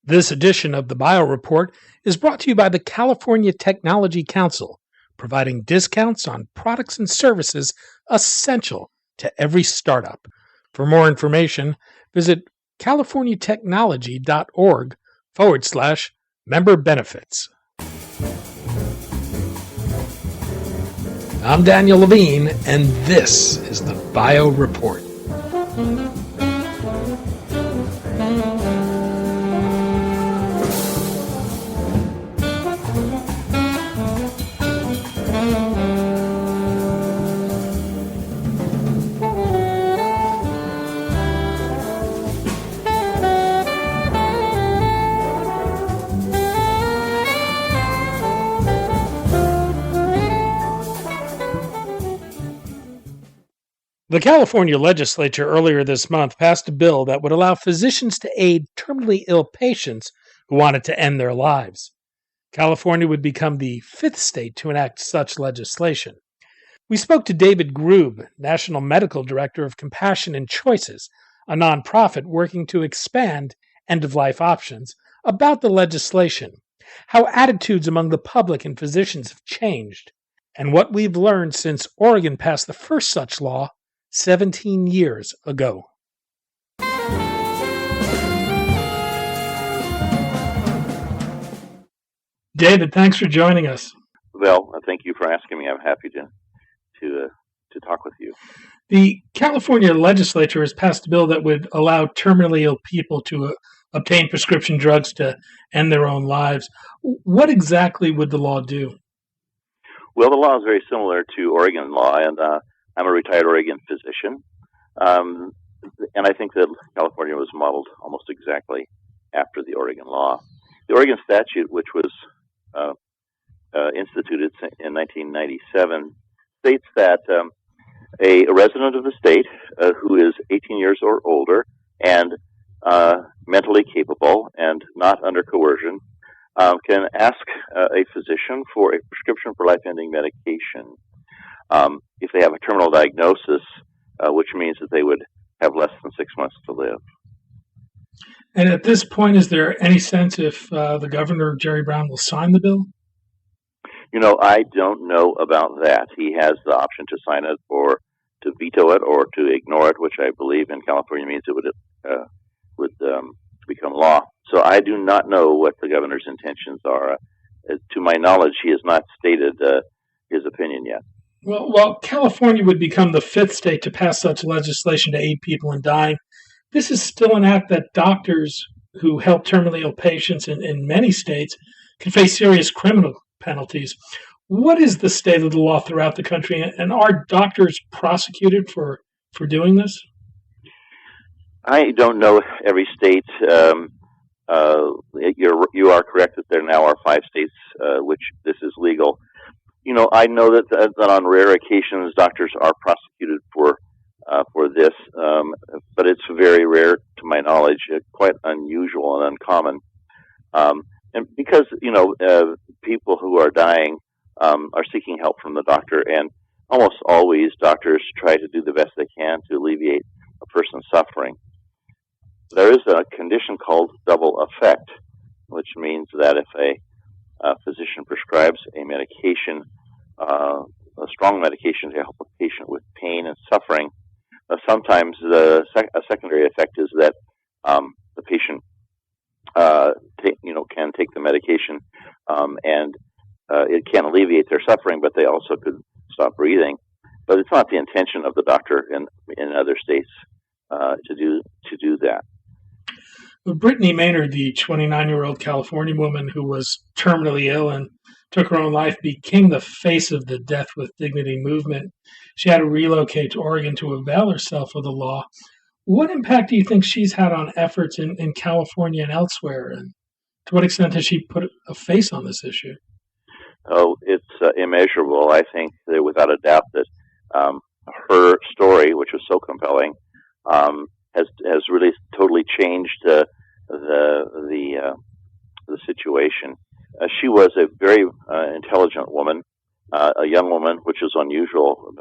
This edition of the Bio Report is brought to you by the California Technology Council, providing discounts on products and services essential to every startup. For more information, visit californiatechnology.org/member benefits. I'm Daniel Levine, and this is the Bio Report. The California legislature earlier this month passed a bill that would allow physicians to aid terminally ill patients who wanted to end their lives. California would become the fifth state to enact such legislation. We spoke to David Grube, National Medical Director of Compassion and Choices, a nonprofit working to expand end-of-life options, about the legislation, how attitudes among the public and physicians have changed, and what we've learned since Oregon passed the first such law 17 years ago. David, thanks for joining us. Well, thank you for asking me. I'm happy to talk with you. The California legislature has passed a bill that would allow terminally ill people to obtain prescription drugs to end their own lives. What exactly would the law do? Well, the law is very similar to Oregon law, and I'm a retired Oregon physician, and I think that California was modeled almost exactly after the Oregon law. The Oregon statute, which was instituted in 1997, states that a resident of the state who is 18 years or older and mentally capable and not under coercion can ask a physician for a prescription for life-ending medication. If they have a terminal diagnosis, which means that they would have less than 6 months to live. And at this point, is there any sense if the governor, Jerry Brown, will sign the bill? You know, I don't know about that. He has the option to sign it or to veto it or to ignore it, which I believe in California means it would become law. So I do not know what the governor's intentions are. To my knowledge, he has not stated his opinion yet. Well, California would become the fifth state to pass such legislation to aid people in dying. This is still an act that doctors who help terminally ill patients in many states can face serious criminal penalties. What is the state of the law throughout the country, and are doctors prosecuted for doing this? I don't know every state. You are correct that there now are 5 states which this is legal. You know, I know that on rare occasions doctors are prosecuted for this, but it's very rare to my knowledge, quite unusual and uncommon. And because, you know, people who are dying are seeking help from the doctor, and almost always doctors try to do the best they can to alleviate a person's suffering. There is a condition called double effect, which means that if a physician prescribes a medication, a strong medication to help a patient with pain and suffering, sometimes a secondary effect is that the patient can take the medication and it can alleviate their suffering, but they also could stop breathing. But it's not the intention of the doctor in other states to do that. Brittany Maynard, the 29-year-old California woman who was terminally ill and took her own life, became the face of the Death with Dignity movement. She had to relocate to Oregon to avail herself of the law. What impact do you think she's had on efforts in California and elsewhere? And to what extent has she put a face on this issue? Oh, it's immeasurable. I think that without a doubt that her story, which was so compelling, has really totally changed the situation. She was a very intelligent woman, a young woman, which is unusual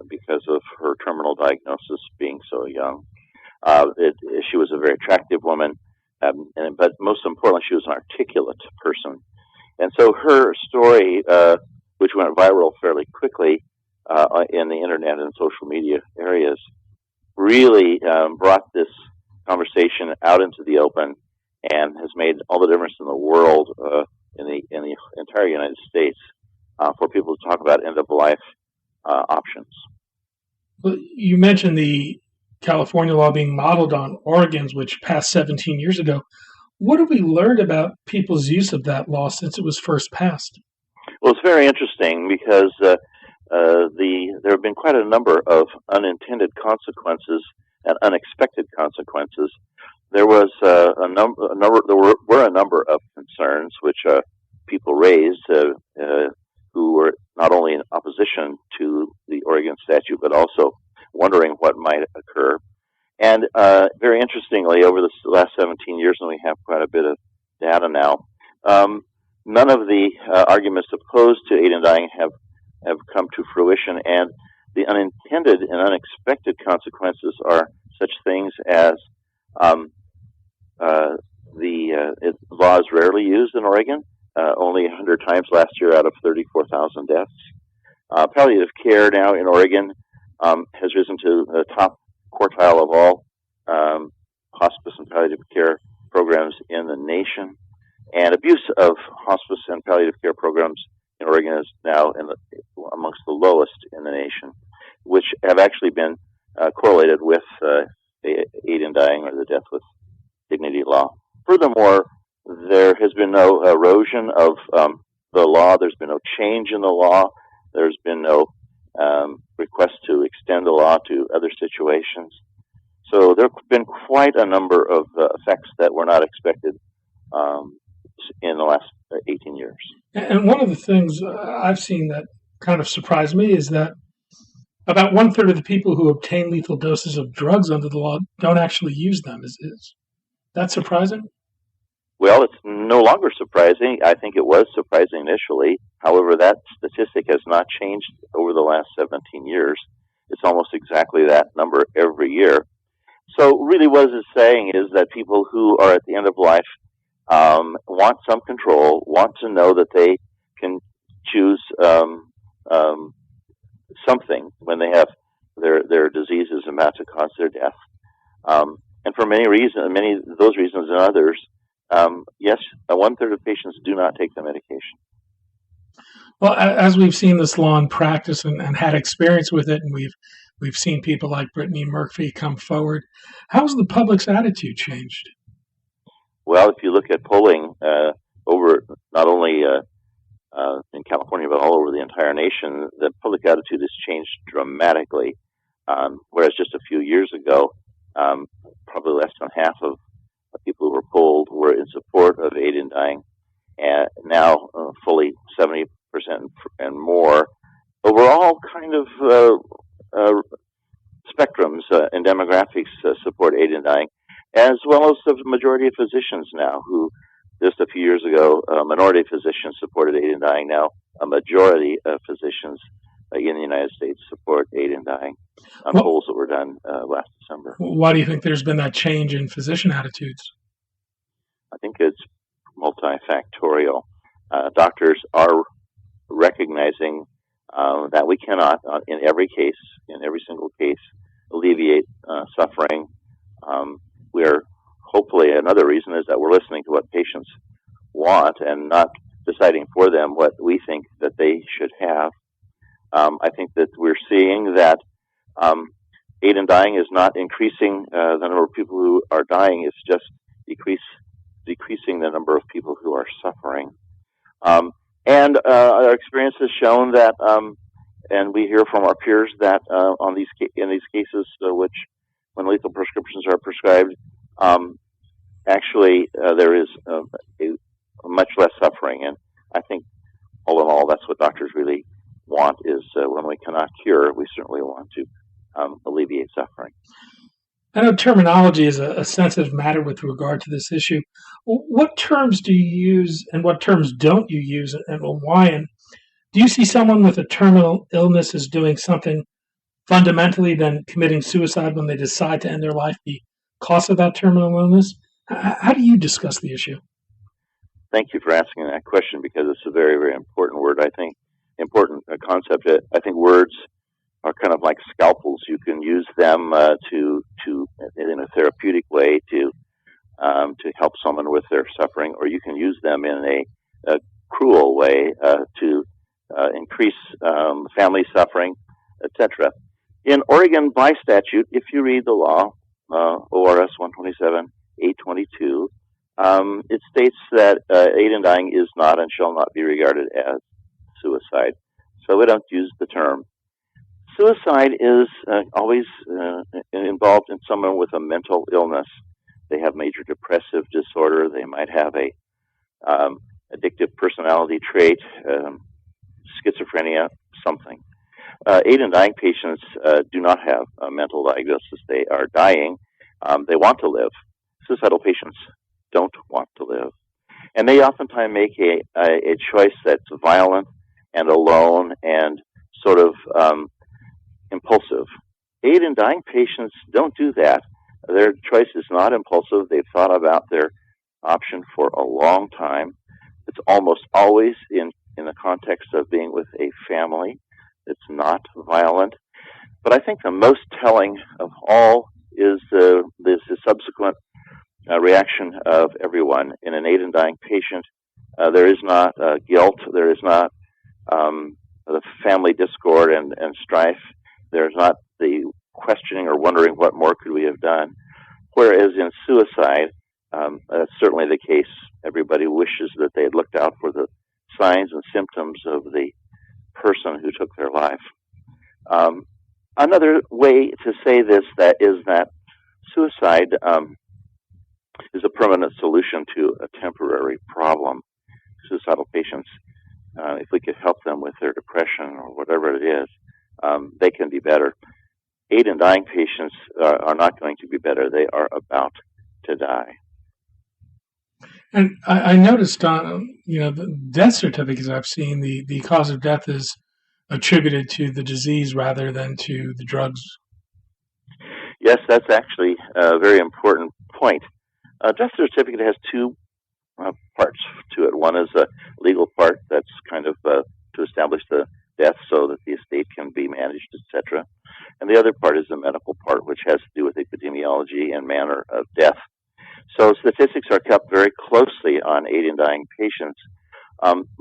because of her terminal diagnosis being so young. She was a very attractive woman. But most importantly, she was an articulate person. And so her story, which went viral fairly quickly in the internet and social media areas, really brought this conversation out into the open and has made all the difference in the world, in the entire United States, for people to talk about end-of-life options. Well, you mentioned the California law being modeled on Oregon's, which passed 17 years ago. What have we learned about people's use of that law since it was first passed? Well, it's very interesting because there have been quite a number of unintended consequences and unexpected consequences. There was there were a number of concerns which people raised who were not only in opposition to the Oregon statute but also wondering what might occur. And very interestingly, over the last 17 years, and we have quite a bit of data now, none of the arguments opposed to aid in dying have come to fruition, and the unintended and unexpected consequences are such things as the law is rarely used in Oregon, only 100 times last year out of 34,000 deaths. Palliative care now in Oregon has risen to the top quartile of all hospice and palliative care programs in the nation. And abuse of hospice and palliative care programs in Oregon is now amongst the lowest in the nation, which have actually been correlated with aid in dying or the death with dignity law. Furthermore, there has been no erosion of the law. There's been no change in the law. There's been no request to extend the law to other situations. So there have been quite a number of effects that were not expected in the last 18 years. And one of the things I've seen that kind of surprised me is that about 1/3 of the people who obtain lethal doses of drugs under the law don't actually use them. Is that surprising? Well, it's no longer surprising. I think it was surprising initially. However, that statistic has not changed over the last 17 years. It's almost exactly that number every year. So really what it's saying is that people who are at the end of life want some control, want to know that they can choose something when they have their diseases about to cause their death. And for many of those reasons and others, yes, 1/3 of patients do not take the medication. Well, as we've seen this law in practice and had experience with it, and we've seen people like Brittany Murphy come forward, how's the public's attitude changed? Well, if you look at polling over not only in California but all over the entire nation, the public attitude has changed dramatically. Whereas just a few years ago, probably less than half of the people who were polled were in support of aid in dying, and now fully 70% and more. Overall, kind of spectrums and demographics support aid in dying, as well as the majority of physicians now, who just a few years ago, a minority of physicians supported aid in dying. Now, a majority of physicians in the United States support aid in dying on polls that were done last December. Why do you think there's been that change in physician attitudes? I think it's multifactorial. Doctors are recognizing that we cannot, in every single case, alleviate suffering. We're hopefully another reason is that we're listening to what patients want and not deciding for them what we think that they should have. I think that we're seeing that aid in dying is not increasing the number of people who are dying. It's just decreasing the number of people who are suffering. And our experience has shown that, and we hear from our peers that in these cases, which when lethal prescriptions are prescribed, actually there is much less suffering. And I think all in all, that's what doctors really want, is when we cannot cure, we certainly want to alleviate suffering. I know terminology is a sensitive matter with regard to this issue. What terms do you use and what terms don't you use, and why? And do you see someone with a terminal illness as doing something fundamentally than committing suicide when they decide to end their life because of that terminal illness? How do you discuss the issue? Thank you for asking that question because it's a very, very important word. I think important concept. I think words are kind of like scalpels. You can use them to in a therapeutic way to help someone with their suffering, or you can use them in a cruel way to increase family suffering, etc. In Oregon, by statute, if you read the law, ORS 127 822, it states that aid in dying is not and shall not be regarded as suicide. So we don't use the term. Suicide is always involved in someone with a mental illness. They have major depressive disorder. They might have a addictive personality trait, schizophrenia, something. Aid in dying patients do not have a mental diagnosis. They are dying. They want to live. Suicidal patients don't want to live. And they oftentimes make a choice that's violent and alone and sort of impulsive. Aid in dying patients don't do that. Their choice is not impulsive. They've thought about their option for a long time. It's almost always in the context of being with a family. It's not violent. But I think the most telling of all is the subsequent reaction of everyone. In an aid in dying patient, there is not guilt. There is not the family discord and strife. There's not the questioning or wondering what more could we have done. Whereas in suicide, that's certainly the case. Everybody wishes that they had looked out for the signs and symptoms of the person who took their life. Another way to say this is that suicide is a permanent solution to a temporary problem. Suicidal patients, if we could help them with their depression or whatever it is, they can be better. Aid in dying patients are not going to be better. They are about to die. And I noticed on the death certificates I've seen, the cause of death is attributed to the disease rather than to the drugs. Yes, that's actually a very important point. A death certificate has two parts to it. One is a legal part that's kind of to establish the death so that the estate can be managed, etc. And the other part is the medical part, which has to do with epidemiology and manner of death. So statistics are kept very closely on aid in dying patients,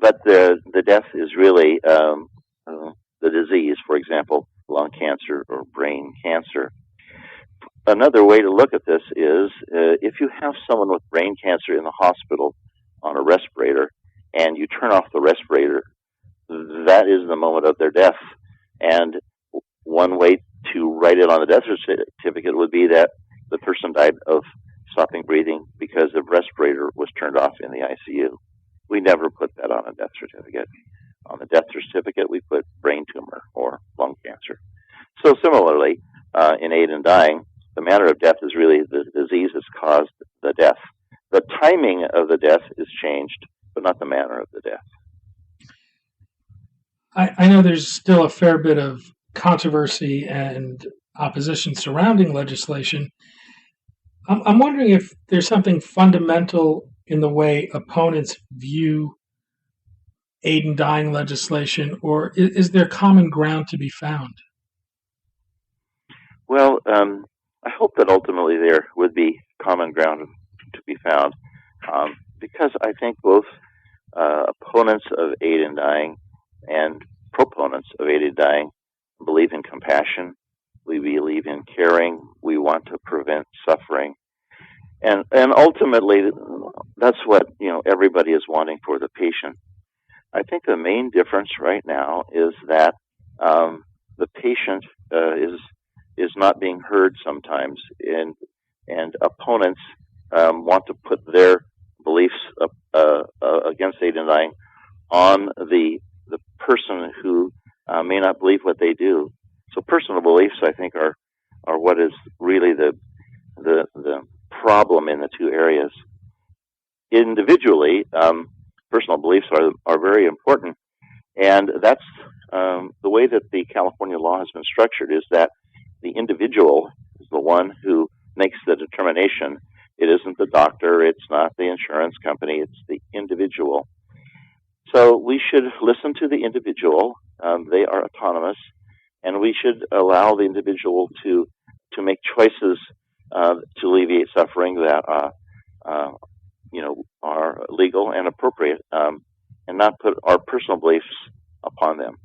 but the death is really the disease, for example, lung cancer or brain cancer. Another way to look at this is if you have someone with brain cancer in the hospital on a respirator and you turn off the respirator, that is the moment of their death. And one way to write it on the death certificate would be that the person died of stopping breathing because the respirator was turned off in the ICU. We never put that on a death certificate. On the death certificate, we put brain tumor or lung cancer. So similarly, in aid in dying, the manner of death is really the disease that's caused the death. The timing of the death is changed, but not the manner of the death. I know there's still a fair bit of controversy and opposition surrounding legislation. I'm wondering if there's something fundamental in the way opponents view aid in dying legislation, or is there common ground to be found? Well, I hope that ultimately there would be common ground to be found, because I think both opponents of aid in dying and proponents of aid in dying believe in compassion. We believe in caring. We want to prevent suffering, and ultimately, that's what everybody is wanting for the patient. I think the main difference right now is that the patient is not being heard sometimes, and opponents want to put their beliefs against aid in dying on the person who may not believe what they do. So personal beliefs, I think, are what is really the problem in the two areas. Individually, personal beliefs are very important, and that's the way that the California law has been structured, is that the individual is the one who makes the determination It isn't the doctor. It's not the insurance company. It's the individual. So we should listen to the individual. They are autonomous, and we should allow the individual to make choices to alleviate suffering that are legal and appropriate, and not put our personal beliefs upon them.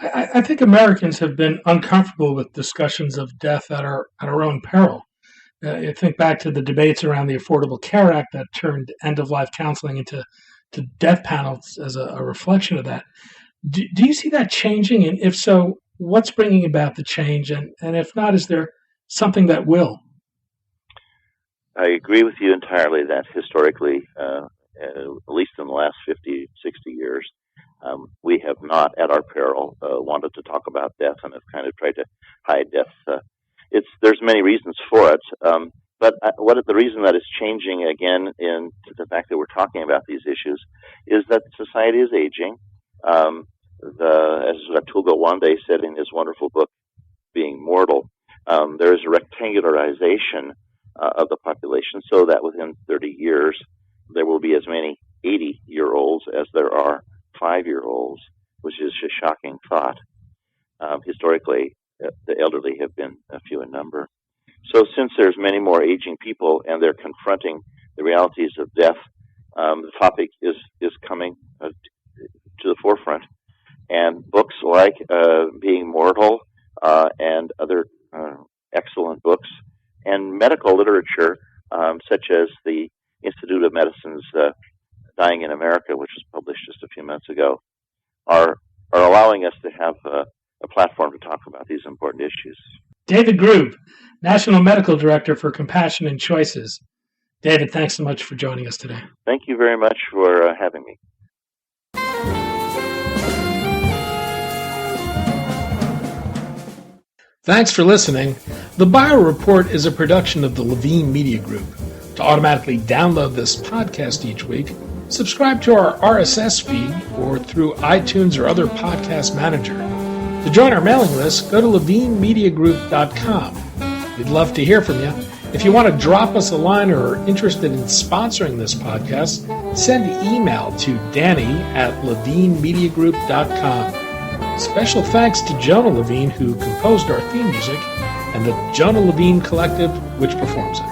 I think Americans have been uncomfortable with discussions of death at our own peril. I think back to the debates around the Affordable Care Act that turned end-of-life counseling into death panels as a reflection of that. Do you see that changing? And if so, what's bringing about the change? And if not, is there something that will? I agree with you entirely that historically, at least in the last 50, 60 years, we have not, at our peril, wanted to talk about death and have kind of tried to hide death. There's many reasons for it, but the reason that is changing again in the fact that we're talking about these issues is that society is aging. As Atul Gawande said in his wonderful book, Being Mortal, there is a rectangularization of the population, so that within 30 years there will be as many 80-year-olds as there are 5-year-olds, which is a shocking thought. Historically, the elderly have been few in number. So since there's many more aging people and they're confronting the realities of death, the topic is coming to the forefront. And books like Being Mortal and other excellent books, and medical literature such as the Institute of Medicine's Dying in America, which was published just a few months ago, are allowing us to have a platform to talk about these important issues. David Grube, National Medical Director for Compassion and Choices. David, thanks so much for joining us today. Thank you very much for having me. Thanks for listening. The Bio Report is a production of the Levine Media Group. To automatically download this podcast each week, subscribe to our RSS feed or through iTunes or other podcast manager. To join our mailing list, go to levinemediagroup.com. We'd love to hear from you. If you want to drop us a line or are interested in sponsoring this podcast, send an email to danny@levinemediagroup.com. Special thanks to Jonah Levine, who composed our theme music, and the Jonah Levine Collective, which performs it.